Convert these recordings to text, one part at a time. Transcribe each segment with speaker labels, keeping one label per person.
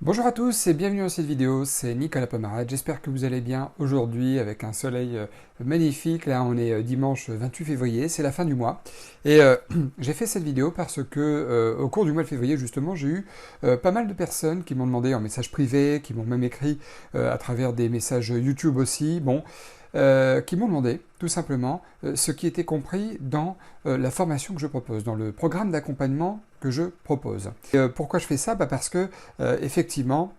Speaker 1: Bonjour à tous et bienvenue dans cette vidéo, c'est Nicolas Pomarade, j'espère que vous allez bien aujourd'hui avec un soleil magnifique. Là on est dimanche 28 février, c'est la fin du mois et j'ai fait cette vidéo parce que au cours du mois de février justement j'ai eu pas mal de personnes qui m'ont demandé en message privé, qui m'ont même écrit à travers des messages YouTube aussi, qui m'ont demandé tout simplement ce qui était compris dans la formation que je propose, dans le programme d'accompagnement que je propose. Pourquoi je fais ça? Parce que effectivement,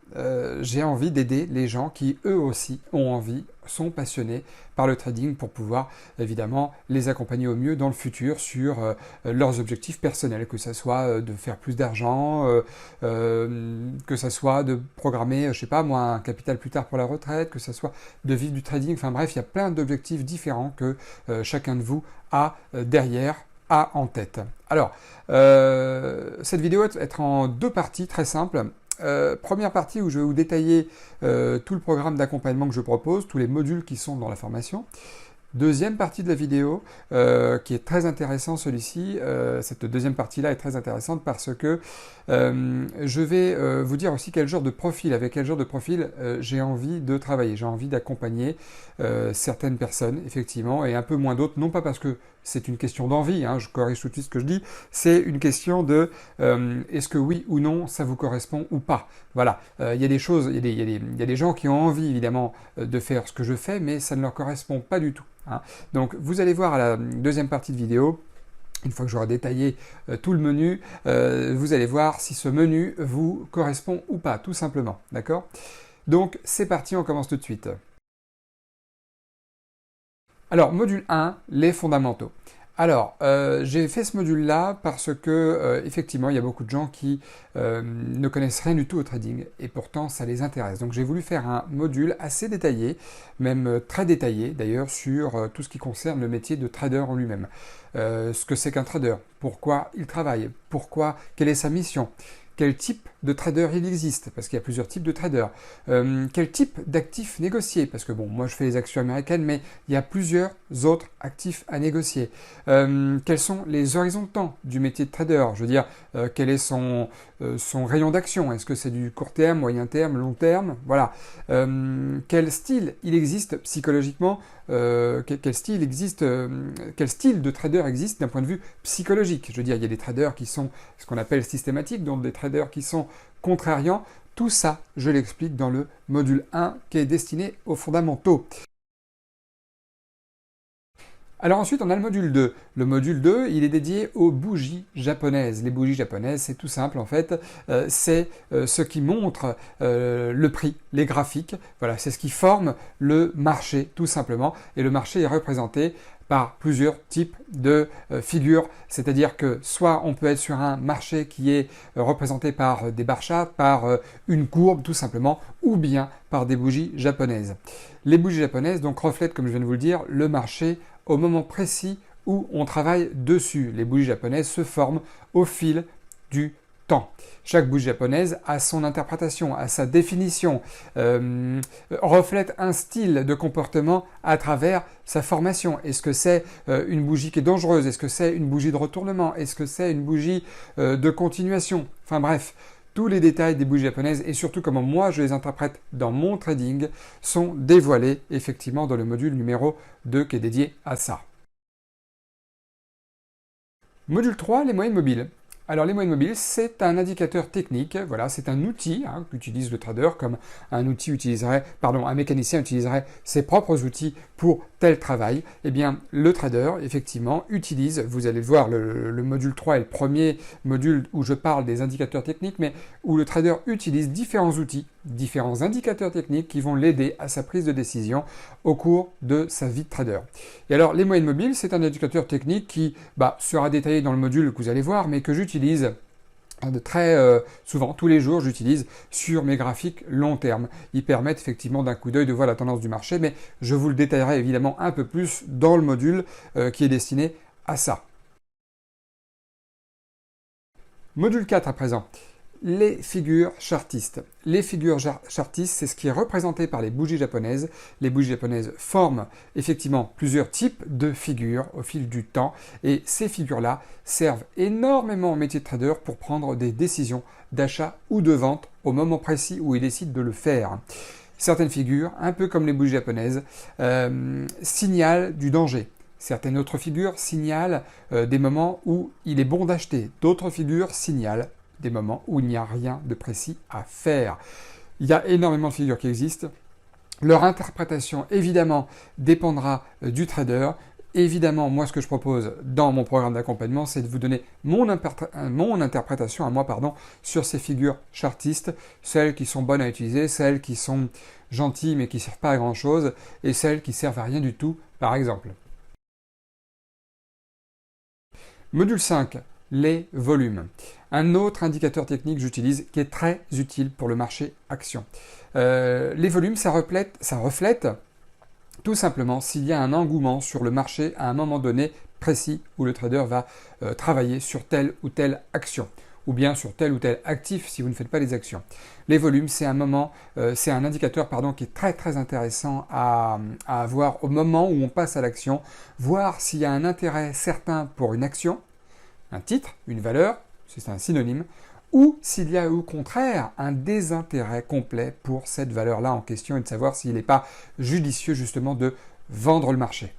Speaker 1: j'ai envie d'aider les gens qui eux aussi ont envie, sont passionnés par le trading pour pouvoir évidemment les accompagner au mieux dans le futur sur leurs objectifs personnels, que ce soit de faire plus d'argent, que ce soit de programmer, je sais pas moi, un capital plus tard pour la retraite, que ce soit de vivre du trading, enfin bref, il y a plein d'objectifs différents que chacun de vous a derrière, a en tête. Alors, cette vidéo va être en deux parties très simples. Première partie où je vais vous détailler tout le programme d'accompagnement que je propose, tous les modules qui sont dans la formation. Deuxième partie de la vidéo, qui est très intéressant celui-ci, cette deuxième partie-là est très intéressante parce que je vais vous dire aussi quel genre de profil, avec quel genre de profil j'ai envie de travailler, j'ai envie d'accompagner certaines personnes, effectivement, et un peu moins d'autres, non pas parce que c'est une question d'envie, hein, je corrige tout de suite ce que je dis, c'est une question de est-ce que oui ou non ça vous correspond ou pas. Voilà, il y a des choses, il y a des gens qui ont envie évidemment de faire ce que je fais, mais ça ne leur correspond pas du tout. Hein. Donc vous allez voir à la deuxième partie de vidéo, une fois que j'aurai détaillé tout le menu, vous allez voir si ce menu vous correspond ou pas, tout simplement. D'accord? Donc c'est parti, on commence tout de suite. Alors, module 1, les fondamentaux. Alors, j'ai fait ce module-là parce que, effectivement, il y a beaucoup de gens qui ne connaissent rien du tout au trading et pourtant ça les intéresse. Donc, j'ai voulu faire un module assez détaillé, même très détaillé d'ailleurs, sur tout ce qui concerne le métier de trader en lui-même. Ce que c'est qu'un trader, pourquoi il travaille, quelle est sa mission, quel type de trader il existe, parce qu'il y a plusieurs types de traders, quel type d'actifs négocier, parce que bon, moi je fais les actions américaines, mais il y a plusieurs autres actifs à négocier, quels sont les horizons de temps du métier de trader, je veux dire, quel est son rayon d'action, est-ce que c'est du court terme, moyen terme, long terme, voilà, quel style il existe psychologiquement, quel style existe, quel style de trader existe d'un point de vue psychologique. Je veux dire, il y a des traders qui sont ce qu'on appelle systématiques, donc des traders qui sont contrariants. Tout ça, je l'explique dans le module 1 qui est destiné aux fondamentaux. Alors ensuite, on a le module 2. Le module 2, il est dédié aux bougies japonaises. Les bougies japonaises, c'est tout simple en fait. C'est ce qui montre le prix, les graphiques. Voilà, c'est ce qui forme le marché, tout simplement. Et le marché est représenté par plusieurs types de figures. C'est-à-dire que soit on peut être sur un marché qui est représenté par des bar charts, par une courbe tout simplement, ou bien par des bougies japonaises. Les bougies japonaises donc reflètent, comme je viens de vous le dire, le marché au moment précis où on travaille dessus. Les bougies japonaises se forment au fil du temps. Chaque bougie japonaise a son interprétation, a sa définition, reflète un style de comportement à travers sa formation. Est-ce que c'est une bougie qui est dangereuse? Est-ce que c'est une bougie de retournement? Est-ce que c'est une bougie de continuation? Enfin bref, tous les détails des bougies japonaises et surtout comment moi je les interprète dans mon trading sont dévoilés effectivement dans le module numéro 2 qui est dédié à ça. Module 3, les moyennes mobiles. Alors les moyennes mobiles, c'est un indicateur technique, voilà, c'est un outil qu'utilise le trader comme un mécanicien utiliserait ses propres outils pour tel travail. Eh bien, le trader, effectivement, utilise, vous allez le voir, le module 3 est le premier module où je parle des indicateurs techniques, mais où le trader utilise différents outils, différents indicateurs techniques qui vont l'aider à sa prise de décision au cours de sa vie de trader. Et alors, les moyennes mobiles, c'est un indicateur technique qui sera détaillé dans le module que vous allez voir, mais que j'utilise très souvent, tous les jours, j'utilise sur mes graphiques long terme. Ils permettent effectivement d'un coup d'œil de voir la tendance du marché, mais je vous le détaillerai évidemment un peu plus dans le module qui est destiné à ça. Module 4 à présent. les figures chartistes. Les figures chartistes, c'est ce qui est représenté par les bougies japonaises. Les bougies japonaises forment effectivement plusieurs types de figures au fil du temps et ces figures-là servent énormément au métier de trader pour prendre des décisions d'achat ou de vente au moment précis où ils décident de le faire. Certaines figures, un peu comme les bougies japonaises, signalent du danger. Certaines autres figures signalent des moments où il est bon d'acheter. D'autres figures signalent des moments où il n'y a rien de précis à faire. Il y a énormément de figures qui existent. Leur interprétation, évidemment, dépendra du trader. Évidemment, moi, ce que je propose dans mon programme d'accompagnement, c'est de vous donner mon interprétation à moi, sur ces figures chartistes, celles qui sont bonnes à utiliser, celles qui sont gentilles mais qui ne servent pas à grand-chose, et celles qui servent à rien du tout, par exemple. Module 5, les volumes. Un autre indicateur technique que j'utilise qui est très utile pour le marché action. Les volumes, ça reflète tout simplement s'il y a un engouement sur le marché à un moment donné précis où le trader va travailler sur telle ou telle action ou bien sur tel ou tel actif si vous ne faites pas les actions. Les volumes, c'est un indicateur qui est très très intéressant à avoir au moment où on passe à l'action, voir s'il y a un intérêt certain pour une action, un titre, une valeur, c'est un synonyme, ou s'il y a au contraire un désintérêt complet pour cette valeur-là en question et de savoir s'il n'est pas judicieux justement de vendre le marché.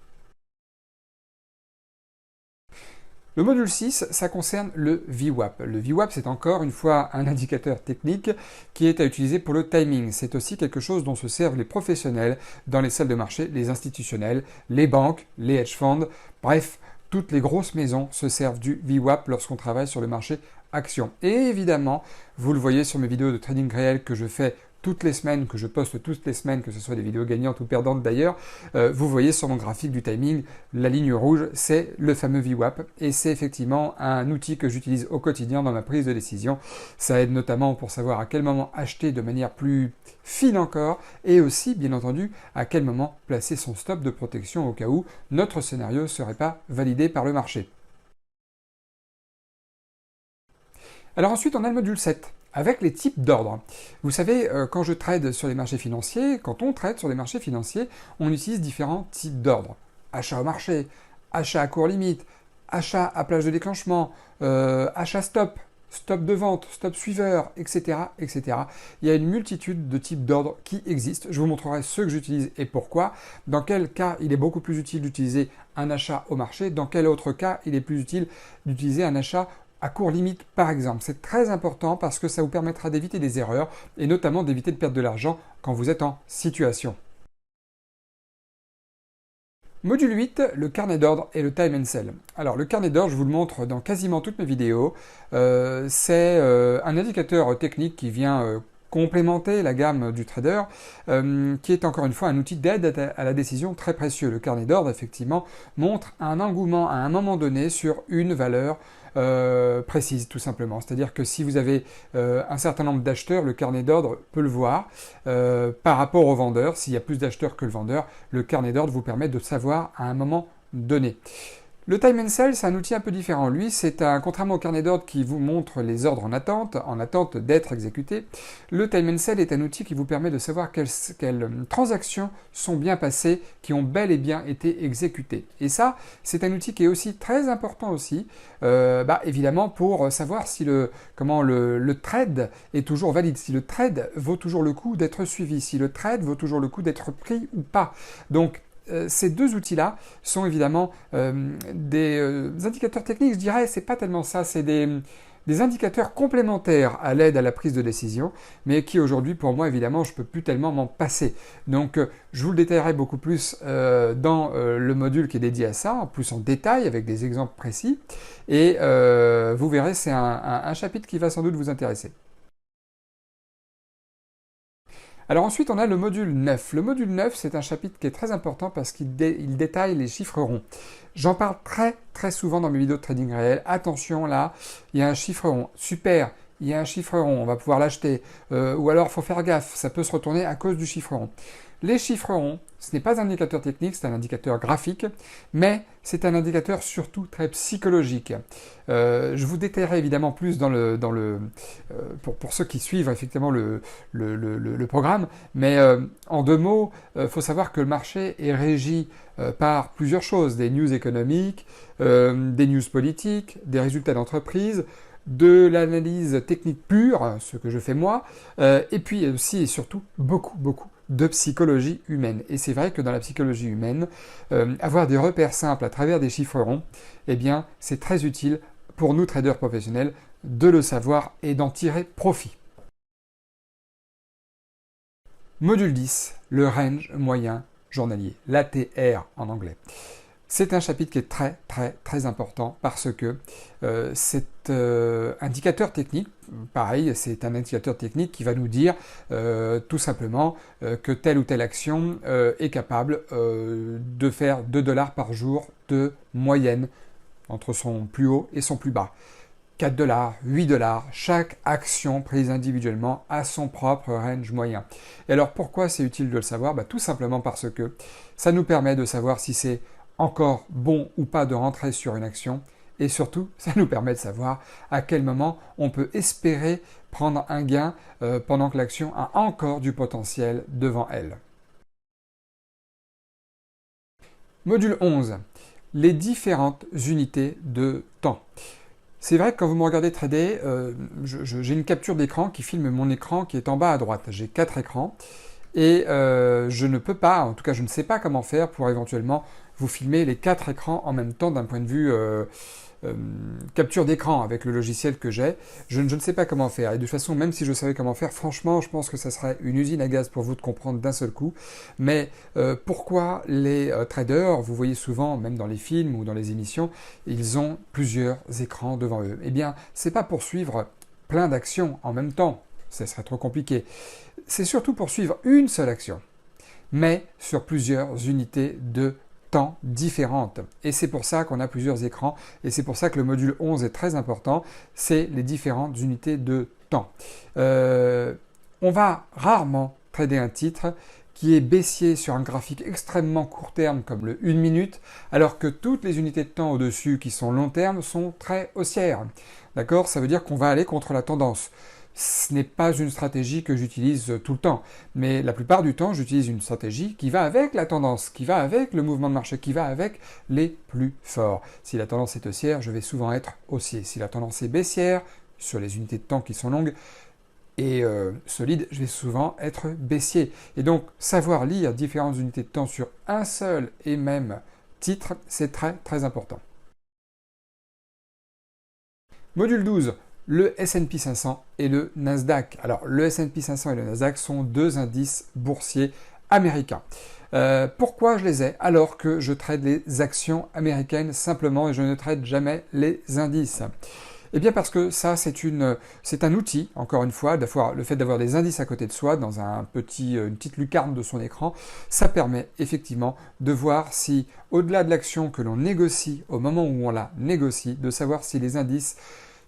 Speaker 1: Le module 6, ça concerne le VWAP. Le VWAP, c'est encore une fois un indicateur technique qui est à utiliser pour le timing. C'est aussi quelque chose dont se servent les professionnels dans les salles de marché, les institutionnels, les banques, les hedge funds, bref, toutes les grosses maisons se servent du VWAP lorsqu'on travaille sur le marché action. Et évidemment, vous le voyez sur mes vidéos de trading réel que je fais toutes les semaines, que je poste toutes les semaines, que ce soit des vidéos gagnantes ou perdantes d'ailleurs, vous voyez sur mon graphique du timing, la ligne rouge, c'est le fameux VWAP et c'est effectivement un outil que j'utilise au quotidien dans ma prise de décision. Ça aide notamment pour savoir à quel moment acheter de manière plus fine encore et aussi, bien entendu, à quel moment placer son stop de protection au cas où notre scénario ne serait pas validé par le marché. Alors ensuite, on a le module 7. Avec les types d'ordres. Vous savez, quand je trade sur les marchés financiers, quand on trade sur les marchés financiers, on utilise différents types d'ordres. Achat au marché, achat à court limite, achat à plage de déclenchement, achat stop, stop de vente, stop suiveur, etc., etc. Il y a une multitude de types d'ordres qui existent. Je vous montrerai ceux que j'utilise et pourquoi. Dans quel cas il est beaucoup plus utile d'utiliser un achat au marché. Dans quel autre cas il est plus utile d'utiliser un achat à court limite, par exemple. C'est très important parce que ça vous permettra d'éviter des erreurs et notamment d'éviter de perdre de l'argent quand vous êtes en situation. Module 8, le carnet d'ordre et le time and sell. Alors le carnet d'ordre, je vous le montre dans quasiment toutes mes vidéos. C'est un indicateur technique qui vient complémenter la gamme du trader, qui est encore une fois un outil d'aide à la décision très précieux. Le carnet d'ordre, effectivement, montre un engouement à un moment donné sur une valeur précise, tout simplement. C'est-à-dire que si vous avez un certain nombre d'acheteurs, le carnet d'ordre peut le voir. Par rapport au vendeur, s'il y a plus d'acheteurs que le vendeur, le carnet d'ordre vous permet de savoir à un moment donné. Le time and sell, c'est un outil un peu différent. Lui, contrairement au carnet d'ordre qui vous montre les ordres en attente d'être exécutés, le time and sell est un outil qui vous permet de savoir quelles transactions sont bien passées, qui ont bel et bien été exécutées. Et ça, c'est un outil qui est aussi très important aussi, évidemment pour savoir si le trade est toujours valide, si le trade vaut toujours le coup d'être suivi, si le trade vaut toujours le coup d'être pris ou pas. Donc, ces deux outils-là sont évidemment des indicateurs techniques, je dirais, c'est pas tellement ça, c'est des indicateurs complémentaires à l'aide à la prise de décision, mais qui aujourd'hui, pour moi, évidemment, je ne peux plus tellement m'en passer. Donc, je vous le détaillerai beaucoup plus dans le module qui est dédié à ça, en plus en détail, avec des exemples précis, et vous verrez, c'est un chapitre qui va sans doute vous intéresser. Alors ensuite, on a le module 9. Le module 9, c'est un chapitre qui est très important parce qu'il détaille les chiffres ronds. J'en parle très très souvent dans mes vidéos de trading réel. Attention là, il y a un chiffre rond. Super, il y a un chiffre rond, on va pouvoir l'acheter, ou alors il faut faire gaffe, ça peut se retourner à cause du chiffre rond. Les chiffres ronds, ce n'est pas un indicateur technique, c'est un indicateur graphique, mais c'est un indicateur surtout très psychologique. Je vous détaillerai évidemment plus pour ceux qui suivent effectivement le programme, mais en deux mots, il faut savoir que le marché est régi par plusieurs choses, des news économiques, des news politiques, des résultats d'entreprise, de l'analyse technique pure, ce que je fais moi, et puis aussi et surtout beaucoup de psychologie humaine. Et c'est vrai que dans la psychologie humaine, avoir des repères simples à travers des chiffres ronds, eh bien, c'est très utile pour nous traders professionnels de le savoir et d'en tirer profit. Module 10, le range moyen journalier, l'ATR en anglais. C'est un chapitre qui est très important parce que cet indicateur technique, pareil, c'est un indicateur technique qui va nous dire tout simplement que telle ou telle action est capable de faire 2 $ par jour de moyenne entre son plus haut et son plus bas. 4 $, 8 $, chaque action prise individuellement a son propre range moyen. Et alors pourquoi c'est utile de le savoir? Tout simplement parce que ça nous permet de savoir si c'est encore bon ou pas de rentrer sur une action, et surtout ça nous permet de savoir à quel moment on peut espérer prendre un gain pendant que l'action a encore du potentiel devant elle. Module 11. Les différentes unités de temps. C'est vrai que quand vous me regardez trader, j'ai une capture d'écran qui filme mon écran qui est en bas à droite. J'ai 4 écrans et je ne peux pas, en tout cas je ne sais pas comment faire pour éventuellement vous filmer les 4 écrans en même temps d'un point de vue capture d'écran avec le logiciel que j'ai. Je ne sais pas comment faire. Et de toute façon, même si je savais comment faire, franchement, je pense que ça serait une usine à gaz pour vous de comprendre d'un seul coup. Mais pourquoi les traders, vous voyez souvent, même dans les films ou dans les émissions, ils ont plusieurs écrans devant eux? Eh bien, c'est pas pour suivre plein d'actions en même temps. Ça serait trop compliqué. C'est surtout pour suivre une seule action, mais sur plusieurs unités de temps différentes. Et c'est pour ça qu'on a plusieurs écrans, et c'est pour ça que le module 11 est très important, c'est les différentes unités de temps. On va rarement trader un titre qui est baissier sur un graphique extrêmement court terme comme le 1 minute, alors que toutes les unités de temps au-dessus qui sont long terme sont très haussières. D'accord? Ça veut dire qu'on va aller contre la tendance. Ce n'est pas une stratégie que j'utilise tout le temps, mais la plupart du temps, j'utilise une stratégie qui va avec la tendance, qui va avec le mouvement de marché, qui va avec les plus forts. Si la tendance est haussière, je vais souvent être haussier. Si la tendance est baissière, sur les unités de temps qui sont longues et solides, je vais souvent être baissier. Et donc, savoir lire différentes unités de temps sur un seul et même titre, c'est très important. Module 12. Le S&P 500 et le Nasdaq. Alors, le S&P 500 et le Nasdaq sont deux indices boursiers américains. Pourquoi je les ai alors que je trade les actions américaines simplement et je ne trade jamais les indices? Eh bien parce que ça, c'est un outil, encore une fois, le fait d'avoir des indices à côté de soi dans une petite lucarne de son écran, ça permet effectivement de voir si, au-delà de l'action que l'on négocie, au moment où on la négocie, de savoir si les indices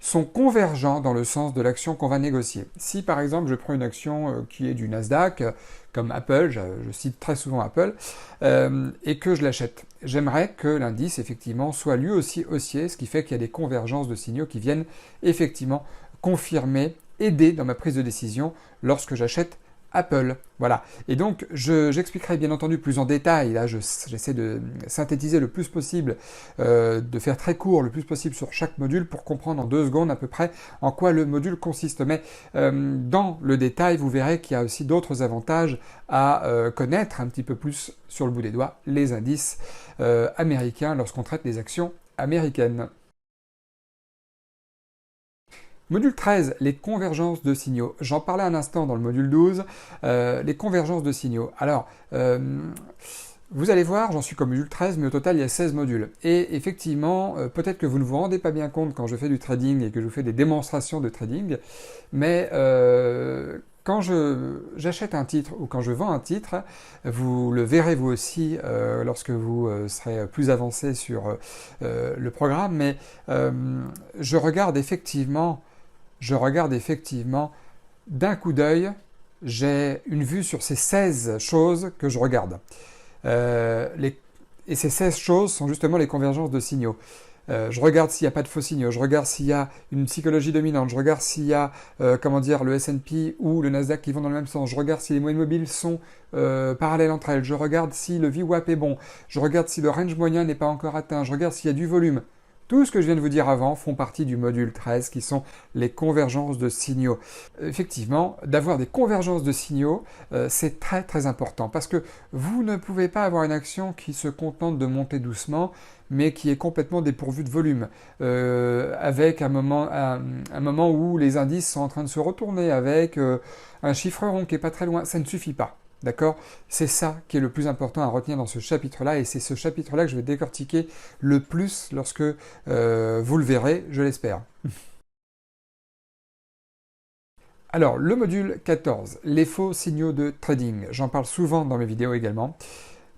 Speaker 1: sont convergents dans le sens de l'action qu'on va négocier. Si par exemple je prends une action qui est du Nasdaq, comme Apple, je cite très souvent Apple, et que je l'achète, j'aimerais que l'indice effectivement soit lui aussi haussier, ce qui fait qu'il y a des convergences de signaux qui viennent effectivement confirmer, aider dans ma prise de décision lorsque j'achète Apple. Voilà. Et donc, j'expliquerai bien entendu plus en détail. Là, j'essaie de synthétiser le plus possible, de faire très court le plus possible sur chaque module pour comprendre en 2 secondes à peu près en quoi le module consiste. Mais dans le détail, vous verrez qu'il y a aussi d'autres avantages à connaître un petit peu plus sur le bout des doigts les indices américains lorsqu'on traite des actions américaines. Module 13, les convergences de signaux. J'en parlais un instant dans le module 12, les convergences de signaux. Alors, vous allez voir, j'en suis comme module 13, mais au total, il y a 16 modules. Et effectivement, peut-être que vous ne vous rendez pas bien compte quand je fais du trading et que je vous fais des démonstrations de trading, mais quand j'achète un titre ou quand je vends un titre, vous le verrez vous aussi lorsque vous serez plus avancé sur le programme, mais je regarde effectivement, je regarde effectivement d'un coup d'œil, j'ai une vue sur ces 16 choses que je regarde. Et ces 16 choses sont justement les convergences de signaux. Je regarde s'il n'y a pas de faux signaux, je regarde s'il y a une psychologie dominante, je regarde s'il y a le S&P ou le Nasdaq qui vont dans le même sens, je regarde si les moyennes mobiles sont parallèles entre elles, je regarde si le VWAP est bon, je regarde si le range moyen n'est pas encore atteint, je regarde s'il y a du volume. Tout ce que je viens de vous dire avant font partie du module 13 qui sont les convergences de signaux. Effectivement, d'avoir des convergences de signaux, c'est très très important parce que vous ne pouvez pas avoir une action qui se contente de monter doucement mais qui est complètement dépourvue de volume, avec un moment où les indices sont en train de se retourner, avec un chiffre rond qui n'est pas très loin, ça ne suffit pas. D'accord? C'est ça qui est le plus important à retenir dans ce chapitre-là, et c'est ce chapitre-là que je vais décortiquer le plus lorsque vous le verrez, je l'espère. Alors, le module 14, les faux signaux de trading. J'en parle souvent dans mes vidéos également.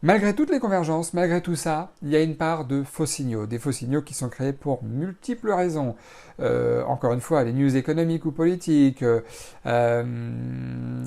Speaker 1: Malgré toutes les convergences, malgré tout ça, il y a une part de faux signaux. Des faux signaux qui sont créés pour multiples raisons. Encore une fois, les news économiques ou politiques, une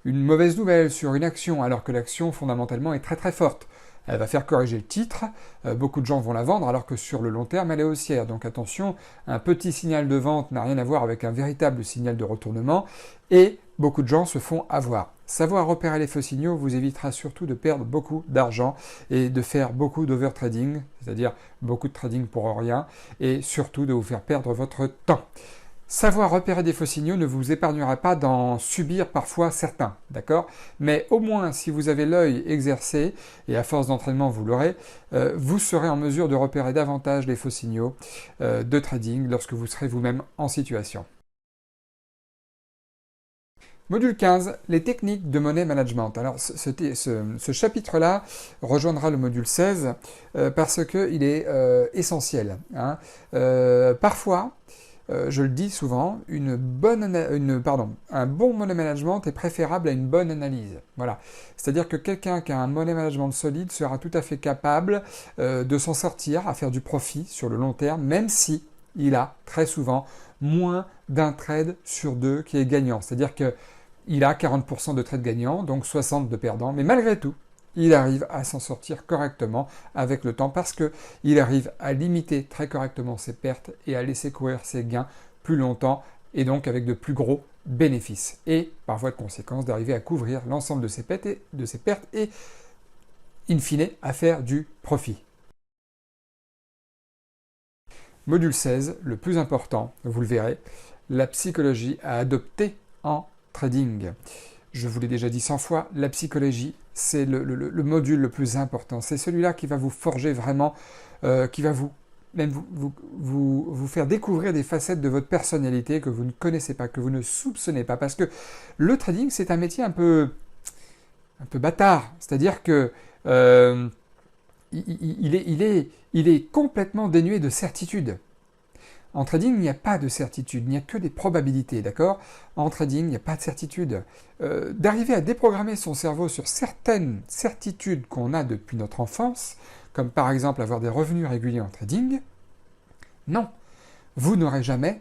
Speaker 1: mauvaise nouvelle sur une action, alors que l'action fondamentalement est très très forte. Elle va faire corriger le titre, beaucoup de gens vont la vendre, alors que sur le long terme, elle est haussière. Donc attention, un petit signal de vente n'a rien à voir avec un véritable signal de retournement, et beaucoup de gens se font avoir. Savoir repérer les faux signaux vous évitera surtout de perdre beaucoup d'argent et de faire beaucoup d'overtrading, c'est-à-dire beaucoup de trading pour rien, et surtout de vous faire perdre votre temps. Savoir repérer des faux signaux ne vous épargnera pas d'en subir parfois certains, d'accord? Mais au moins, si vous avez l'œil exercé, et à force d'entraînement vous l'aurez, vous serez en mesure de repérer davantage les faux signaux de trading lorsque vous serez vous-même en situation. Module 15, les techniques de money management. Alors ce chapitre-là rejoindra le module 16 parce qu'il est essentiel. Hein. Parfois, je le dis souvent, un bon money management est préférable à une bonne analyse. Voilà. C'est-à-dire que quelqu'un qui a un money management solide sera tout à fait capable de s'en sortir, à faire du profit sur le long terme, même si il a très souvent moins d'un trade sur deux qui est gagnant. C'est-à-dire qu'il a 40% de trades gagnants, donc 60% de perdants, mais malgré tout, il arrive à s'en sortir correctement avec le temps parce qu'il arrive à limiter très correctement ses pertes et à laisser courir ses gains plus longtemps et donc avec de plus gros bénéfices. Et par voie de conséquence, d'arriver à couvrir l'ensemble de ses pertes et in fine, à faire du profit. Module 16, le plus important, vous le verrez, la psychologie à adopter en trading. Je vous l'ai déjà dit 100 fois, la psychologie, c'est le module le plus important. C'est celui-là qui va vous forger vraiment, qui va vous faire découvrir des facettes de votre personnalité que vous ne connaissez pas, que vous ne soupçonnez pas. Parce que le trading, c'est un métier un peu bâtard. C'est-à-dire que il est complètement dénué de certitude. En trading, il n'y a pas de certitude, il n'y a que des probabilités, d'accord? En trading, il n'y a pas de certitude. D'arriver à déprogrammer son cerveau sur certaines certitudes qu'on a depuis notre enfance, comme par exemple avoir des revenus réguliers en trading, non. Vous n'aurez jamais,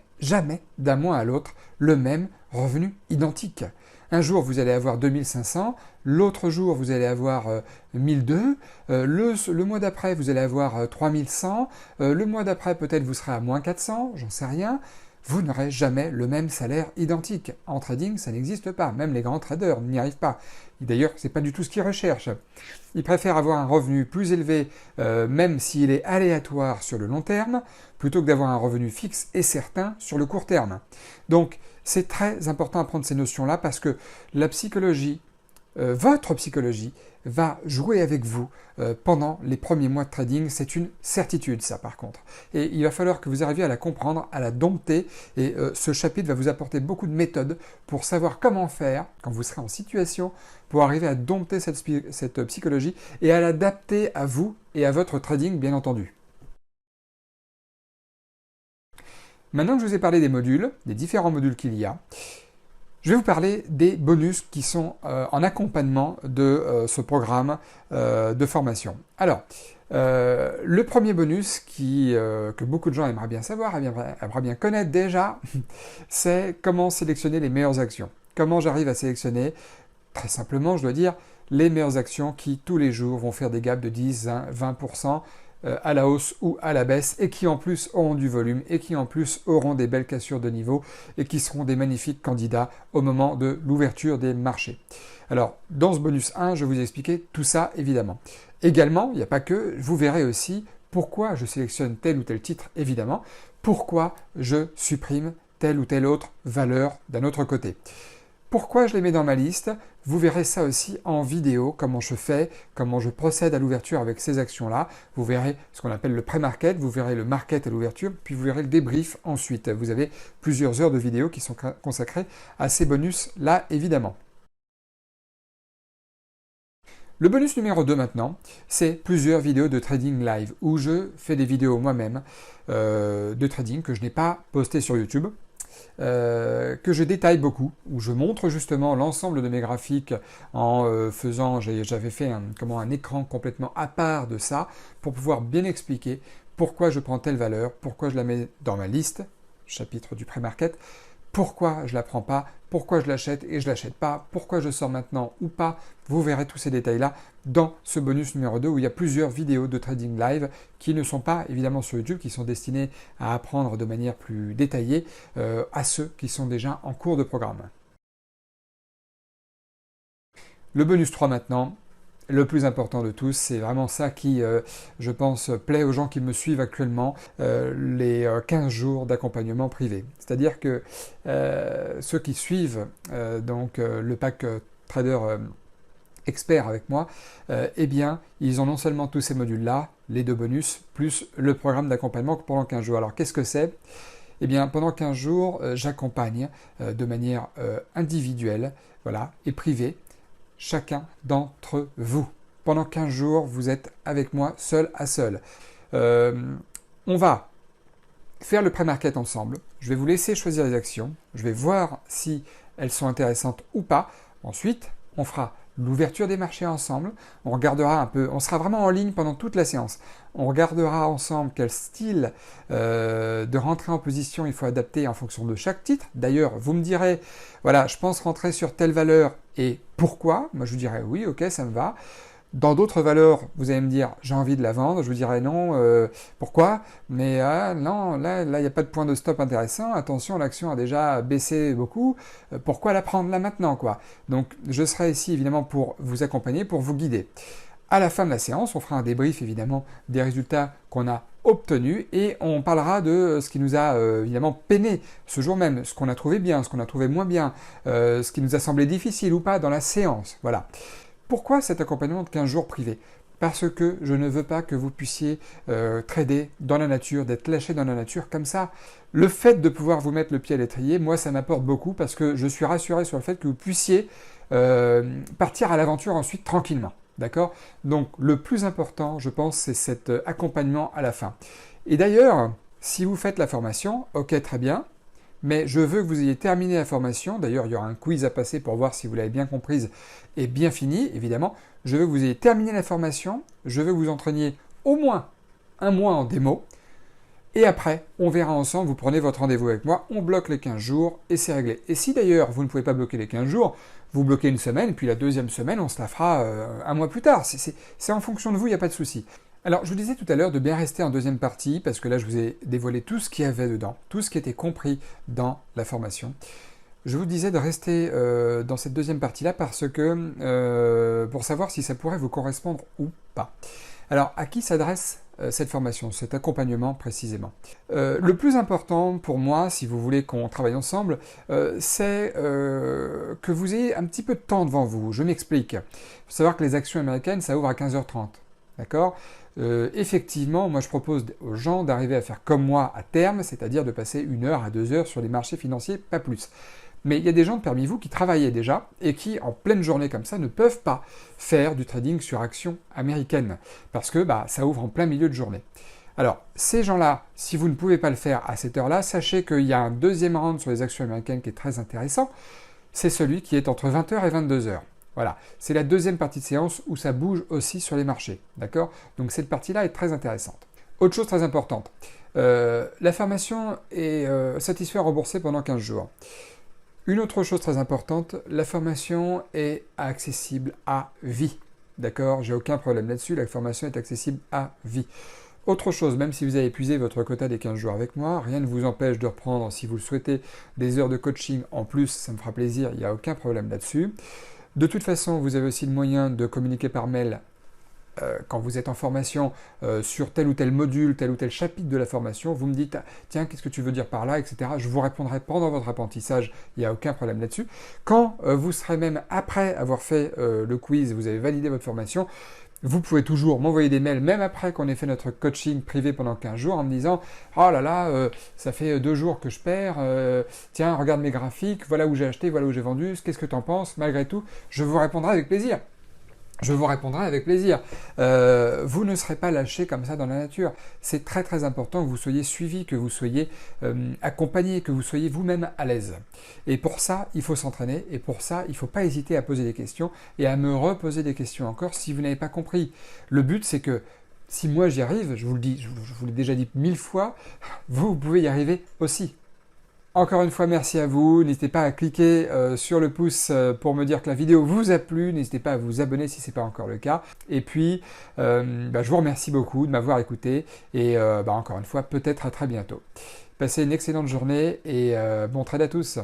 Speaker 1: d'un mois à l'autre, le même revenu identique. Un jour, vous allez avoir 2500, l'autre jour, vous allez avoir 1002, le mois d'après, vous allez avoir 3100, le mois d'après, peut-être vous serez à moins 400, j'en sais rien. Vous n'aurez jamais le même salaire identique. En trading, ça n'existe pas. Même les grands traders n'y arrivent pas. D'ailleurs, ce n'est pas du tout ce qu'ils recherchent. Ils préfèrent avoir un revenu plus élevé, même s'il est aléatoire sur le long terme, plutôt que d'avoir un revenu fixe et certain sur le court terme. Donc, c'est très important à prendre ces notions-là parce que la psychologie, votre psychologie, va jouer avec vous pendant les premiers mois de trading. C'est une certitude, ça, par contre. Et il va falloir que vous arriviez à la comprendre, à la dompter. Et ce chapitre va vous apporter beaucoup de méthodes pour savoir comment faire quand vous serez en situation pour arriver à dompter cette psychologie et à l'adapter à vous et à votre trading, bien entendu. Maintenant que je vous ai parlé des modules, des différents modules qu'il y a, je vais vous parler des bonus qui sont en accompagnement de ce programme de formation. Alors, Le premier bonus que beaucoup de gens aimeraient bien savoir, aimeraient bien connaître déjà, c'est comment sélectionner les meilleures actions. Comment j'arrive à sélectionner, très simplement, je dois dire, les meilleures actions qui, tous les jours, vont faire des gaps de 10, 20% à la hausse ou à la baisse, et qui en plus auront du volume, et qui en plus auront des belles cassures de niveau, et qui seront des magnifiques candidats au moment de l'ouverture des marchés. Alors, dans ce bonus 1, je vais vous expliquer tout ça, évidemment. Également, il n'y a pas que, vous verrez aussi pourquoi je sélectionne tel ou tel titre, évidemment, pourquoi je supprime telle ou telle autre valeur d'un autre côté. Pourquoi je les mets dans ma liste? Vous verrez ça aussi en vidéo, comment je fais, comment je procède à l'ouverture avec ces actions-là. Vous verrez ce qu'on appelle le pré-market, vous verrez le market à l'ouverture, puis vous verrez le débrief ensuite. Vous avez plusieurs heures de vidéos qui sont consacrées à ces bonus-là, évidemment. Le bonus numéro 2 maintenant, c'est plusieurs vidéos de trading live, où je fais des vidéos moi-même de trading que je n'ai pas postées sur YouTube. Que je détaille beaucoup, où je montre justement l'ensemble de mes graphiques en faisant, j'avais fait un écran complètement à part de ça, pour pouvoir bien expliquer pourquoi je prends telle valeur, pourquoi je la mets dans ma liste, chapitre du pré-market, pourquoi je ne la prends pas, pourquoi je l'achète et je ne l'achète pas, pourquoi je sors maintenant ou pas. Vous verrez tous ces détails-là dans ce bonus numéro 2 où il y a plusieurs vidéos de trading live qui ne sont pas évidemment sur YouTube, qui sont destinées à apprendre de manière plus détaillée à ceux qui sont déjà en cours de programme. Le bonus 3 maintenant. Le plus important de tous, c'est vraiment ça qui, je pense, plaît aux gens qui me suivent actuellement, les 15 jours d'accompagnement privé. C'est-à-dire que ceux qui suivent le pack Trader Expert avec moi, eh bien, ils ont non seulement tous ces modules-là, les 2 bonus, plus le programme d'accompagnement pendant 15 jours. Alors, qu'est-ce que c'est? Eh bien, pendant 15 jours, j'accompagne de manière individuelle, voilà, et privée, chacun d'entre vous. Pendant 15 jours, vous êtes avec moi seul à seul. On va faire le pré-market ensemble. Je vais vous laisser choisir les actions. Je vais voir si elles sont intéressantes ou pas. Ensuite, on fera l'ouverture des marchés ensemble. On regardera un peu, on sera vraiment en ligne pendant toute la séance. On regardera ensemble quel style de rentrée en position il faut adapter en fonction de chaque titre. D'ailleurs, vous me direz, voilà, je pense rentrer sur telle valeur et pourquoi? Moi, je vous dirai oui, ok, ça me va. Dans d'autres valeurs, vous allez me dire j'ai envie de la vendre, je vous dirai non, pourquoi? Mais non, là, il n'y a pas de point de stop intéressant, attention, l'action a déjà baissé beaucoup, pourquoi la prendre là maintenant, quoi? Donc je serai ici évidemment pour vous accompagner, pour vous guider. À la fin de la séance, on fera un débrief évidemment des résultats qu'on a obtenus et on parlera de ce qui nous a évidemment peiné ce jour même, ce qu'on a trouvé bien, ce qu'on a trouvé moins bien, ce qui nous a semblé difficile ou pas dans la séance, voilà. Pourquoi cet accompagnement de 15 jours privé? Parce que je ne veux pas que vous puissiez trader dans la nature, d'être lâché dans la nature comme ça. Le fait de pouvoir vous mettre le pied à l'étrier, moi ça m'apporte beaucoup parce que je suis rassuré sur le fait que vous puissiez partir à l'aventure ensuite tranquillement. D'accord? Donc le plus important, je pense, c'est cet accompagnement à la fin. Et d'ailleurs, si vous faites la formation, ok, très bien. Mais je veux que vous ayez terminé la formation. D'ailleurs, il y aura un quiz à passer pour voir si vous l'avez bien comprise et bien fini, évidemment. Je veux que vous ayez terminé la formation. Je veux que vous entraîniez au moins un mois en démo. Et après, on verra ensemble, vous prenez votre rendez-vous avec moi, on bloque les 15 jours et c'est réglé. Et si d'ailleurs, vous ne pouvez pas bloquer les 15 jours, vous bloquez une semaine, puis la deuxième semaine, on se la fera un mois plus tard. C'est en fonction de vous, il n'y a pas de souci. Alors, je vous disais tout à l'heure de bien rester en deuxième partie, parce que là, je vous ai dévoilé tout ce qu'il y avait dedans, tout ce qui était compris dans la formation. Je vous disais de rester dans cette deuxième partie-là parce que, pour savoir si ça pourrait vous correspondre ou pas. Alors, à qui s'adresse cette formation, cet accompagnement précisément? Le plus important pour moi, si vous voulez qu'on travaille ensemble, c'est que vous ayez un petit peu de temps devant vous. Je m'explique. Il faut savoir que les actions américaines, ça ouvre à 15h30. D'accord? Effectivement, moi je propose aux gens d'arriver à faire comme moi à terme, c'est-à-dire de passer 1 heure à 2 heures sur les marchés financiers, pas plus. Mais il y a des gens parmi vous qui travaillaient déjà et qui, en pleine journée comme ça, ne peuvent pas faire du trading sur actions américaines parce que ça ouvre en plein milieu de journée. Alors, ces gens-là, si vous ne pouvez pas le faire à cette heure-là, sachez qu'il y a un deuxième round sur les actions américaines qui est très intéressant. C'est celui qui est entre 20h et 22h. Voilà, c'est la deuxième partie de séance où ça bouge aussi sur les marchés, d'accord? Donc cette partie-là est très intéressante. Autre chose très importante, la formation est satisfaite et remboursée pendant 15 jours. Une autre chose très importante, la formation est accessible à vie. D'accord? J'ai aucun problème là-dessus, la formation est accessible à vie. Autre chose, même si vous avez épuisé votre quota des 15 jours avec moi, rien ne vous empêche de reprendre, si vous le souhaitez, des heures de coaching en plus, ça me fera plaisir, il n'y a aucun problème là-dessus. De toute façon, vous avez aussi le moyen de communiquer par mail quand vous êtes en formation sur tel ou tel module, tel ou tel chapitre de la formation, vous me dites, tiens, qu'est-ce que tu veux dire par là, etc. Je vous répondrai pendant votre apprentissage, il n'y a aucun problème là-dessus. Quand vous serez même après avoir fait le quiz, vous avez validé votre formation, vous pouvez toujours m'envoyer des mails, même après qu'on ait fait notre coaching privé pendant 15 jours, en me disant « Oh là là, ça fait 2 jours que je perds, tiens, regarde mes graphiques, voilà où j'ai acheté, voilà où j'ai vendu, qu'est-ce que tu en penses ?» Malgré tout, je vous répondrai avec plaisir. Je vous répondrai avec plaisir. Vous ne serez pas lâché comme ça dans la nature. C'est très très important que vous soyez suivi, que vous soyez accompagné, que vous soyez vous-même à l'aise. Et pour ça, il faut s'entraîner. Et pour ça, il ne faut pas hésiter à poser des questions et à me reposer des questions encore si vous n'avez pas compris. Le but, c'est que si moi j'y arrive, je vous le dis, je vous l'ai déjà dit 1000 fois, vous pouvez y arriver aussi. Encore une fois, merci à vous. N'hésitez pas à cliquer sur le pouce pour me dire que la vidéo vous a plu. N'hésitez pas à vous abonner si ce n'est pas encore le cas. Et puis, je vous remercie beaucoup de m'avoir écouté. Et encore une fois, peut-être à très bientôt. Passez une excellente journée et bon trade à tous.